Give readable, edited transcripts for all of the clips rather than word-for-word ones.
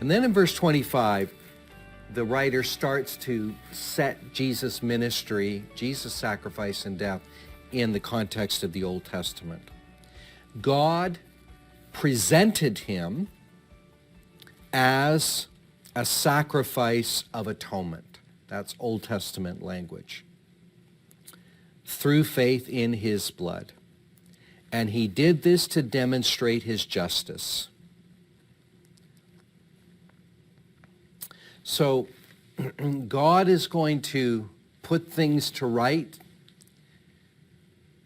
And then in verse 25, the writer starts to set Jesus' ministry, Jesus' sacrifice and death, in the context of the Old Testament. God presented him as a sacrifice of atonement. That's Old Testament language. Through faith in his blood. And he did this to demonstrate his justice. So God is going to put things to right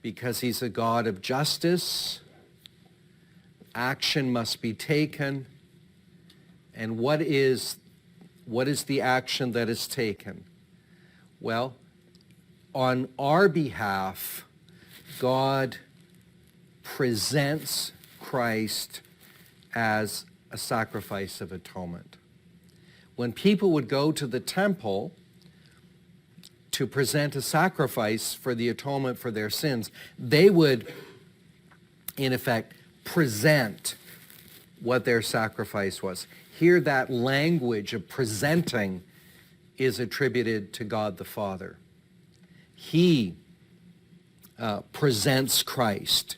because he's a God of justice. Action must be taken. And what is the action that is taken? Well, on our behalf, God presents Christ as a sacrifice of atonement. When people would go to the temple to present a sacrifice for the atonement for their sins, they would, in effect, present what their sacrifice was. Here, that language of presenting is attributed to God the Father. He presents Christ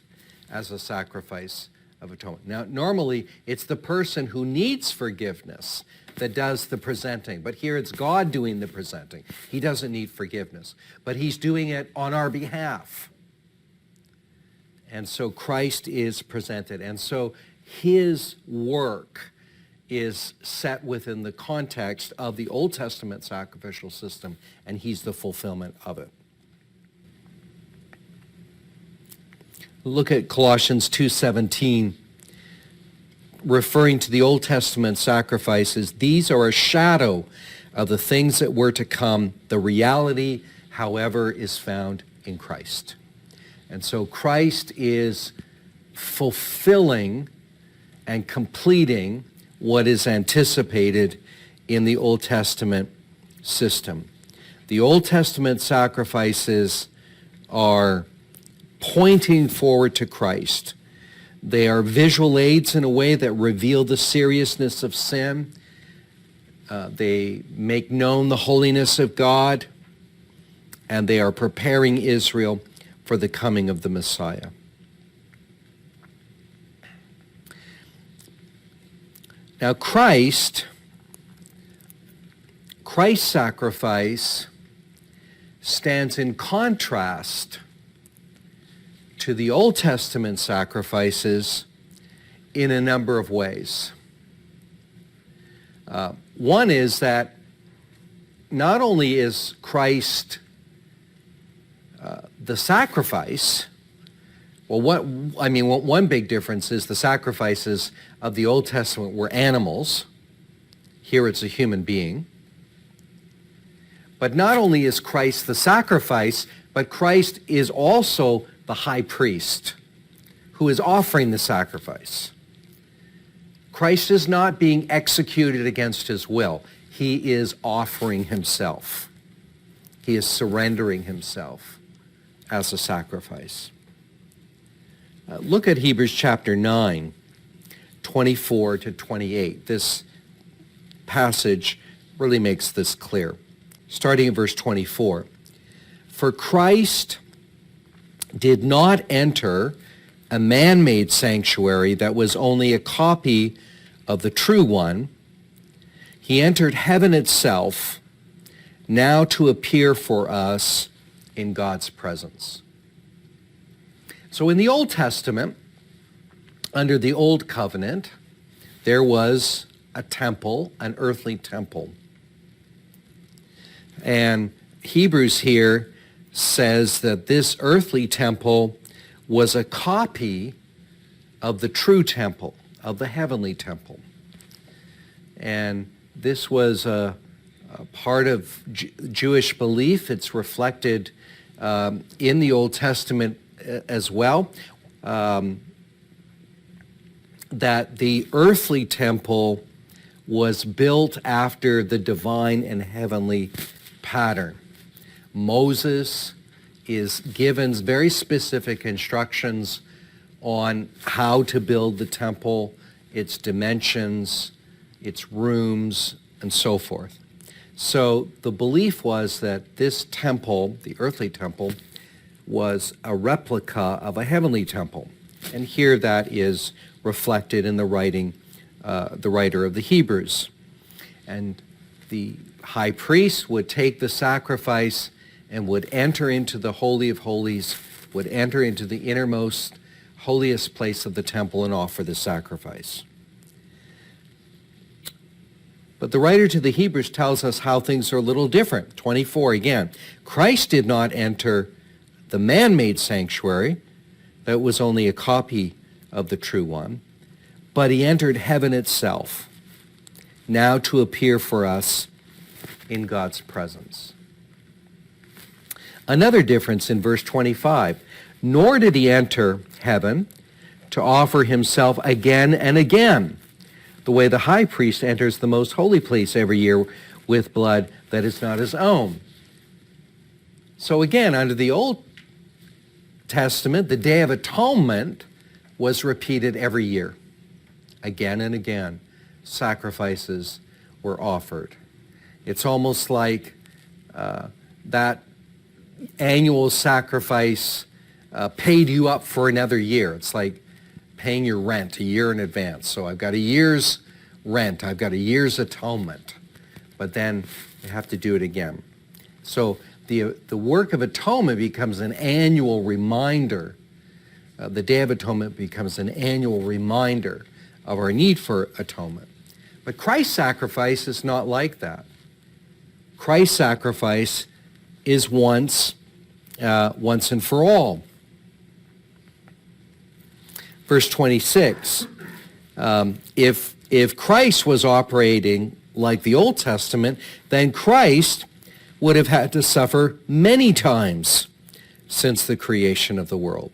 as a sacrifice of atonement. Now, normally, it's the person who needs forgiveness that does the presenting. But here it's God doing the presenting. He doesn't need forgiveness. But he's doing it on our behalf. And so Christ is presented. And so his work is set within the context of the Old Testament sacrificial system, and he's the fulfillment of it. Look at Colossians 2:17. Referring to the Old Testament sacrifices, these are a shadow of the things that were to come. The reality, however, is found in Christ. And so Christ is fulfilling and completing what is anticipated in the Old Testament system. The Old Testament sacrifices are pointing forward to Christ. They are visual aids in a way that reveal the seriousness of sin. They make known the holiness of God, and they are preparing Israel for the coming of the Messiah. Now Christ's sacrifice stands in contrast to the Old Testament sacrifices in a number of ways. One is that not only is Christ the sacrifice, one big difference is the sacrifices of the Old Testament were animals. Here it's a human being. But not only is Christ the sacrifice, but Christ is also the high priest who is offering the sacrifice. Christ is not being executed against his will. He is offering himself. He is surrendering himself as a sacrifice. Look at Hebrews chapter 9, 24 to 28. This passage really makes this clear. Starting in verse 24. For Christ did not enter a man-made sanctuary that was only a copy of the true one. He entered heaven itself, now to appear for us in God's presence. So in the Old Testament, under the Old Covenant, there was a temple, an earthly temple. And Hebrews here says that this earthly temple was a copy of the true temple, of the heavenly temple. And this was a part of Jewish belief. It's reflected in the Old Testament as well, that the earthly temple was built after the divine and heavenly pattern. Moses is given very specific instructions on how to build the temple, its dimensions, its rooms, and so forth. So the belief was that this temple, the earthly temple, was a replica of a heavenly temple. And here that is reflected in the writer of the Hebrews. And the high priest would take the sacrifice and would enter into the Holy of Holies, would enter into the innermost, holiest place of the temple and offer the sacrifice. But the writer to the Hebrews tells us how things are a little different. 24 again. Christ did not enter the man-made sanctuary. That was only a copy of the true one. But he entered heaven itself, now to appear for us in God's presence. Another difference in verse 25. Nor did he enter heaven to offer himself again and again, the way the high priest enters the most holy place every year with blood that is not his own. So again, under the Old Testament, the Day of Atonement was repeated every year. Again and again, sacrifices were offered. It's almost like that annual sacrifice paid you up for another year. It's like paying your rent a year in advance. So I've got a year's rent, I've got a year's atonement, but then you have to do it again. So the work of atonement becomes an annual reminder. The Day of Atonement becomes an annual reminder of our need for atonement. But Christ's sacrifice is not like that. Christ's sacrifice is once and for all. Verse 26, if Christ was operating like the Old Testament, then Christ would have had to suffer many times since the creation of the world.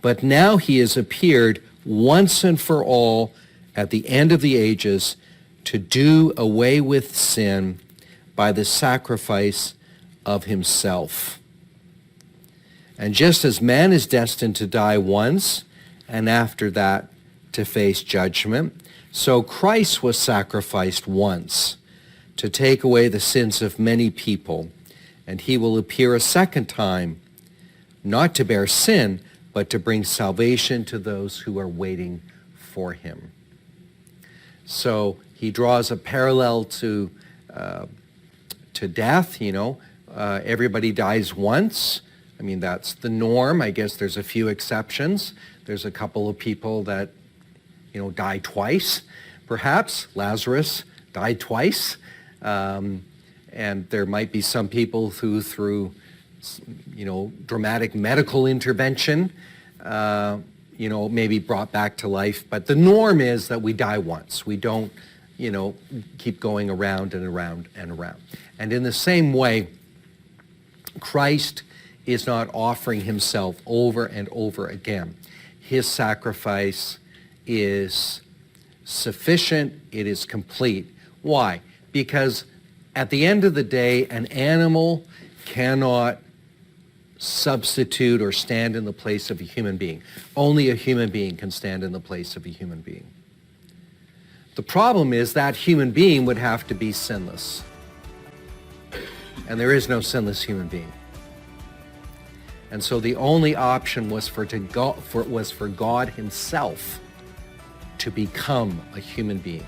But now he has appeared once and for all at the end of the ages to do away with sin by the sacrifice of himself. And just as man is destined to die once, and after that to face judgment, so Christ was sacrificed once to take away the sins of many people, and he will appear a second time, not to bear sin, but to bring salvation to those who are waiting for him. So he draws a parallel to death. Everybody dies once. I mean, that's the norm. I guess there's a few exceptions. There's a couple of people that, die twice, perhaps. Lazarus died twice. And there might be some people who, through, dramatic medical intervention, maybe brought back to life. But the norm is that we die once. We don't, keep going around and around and around. And in the same way, Christ is not offering himself over and over again. His sacrifice is sufficient. It is complete. Why? Because at the end of the day, an animal cannot substitute or stand in the place of a human being. Only a human being can stand in the place of a human being. The problem is that human being would have to be sinless. And there is no sinless human being. And so the only option was for God himself to become a human being.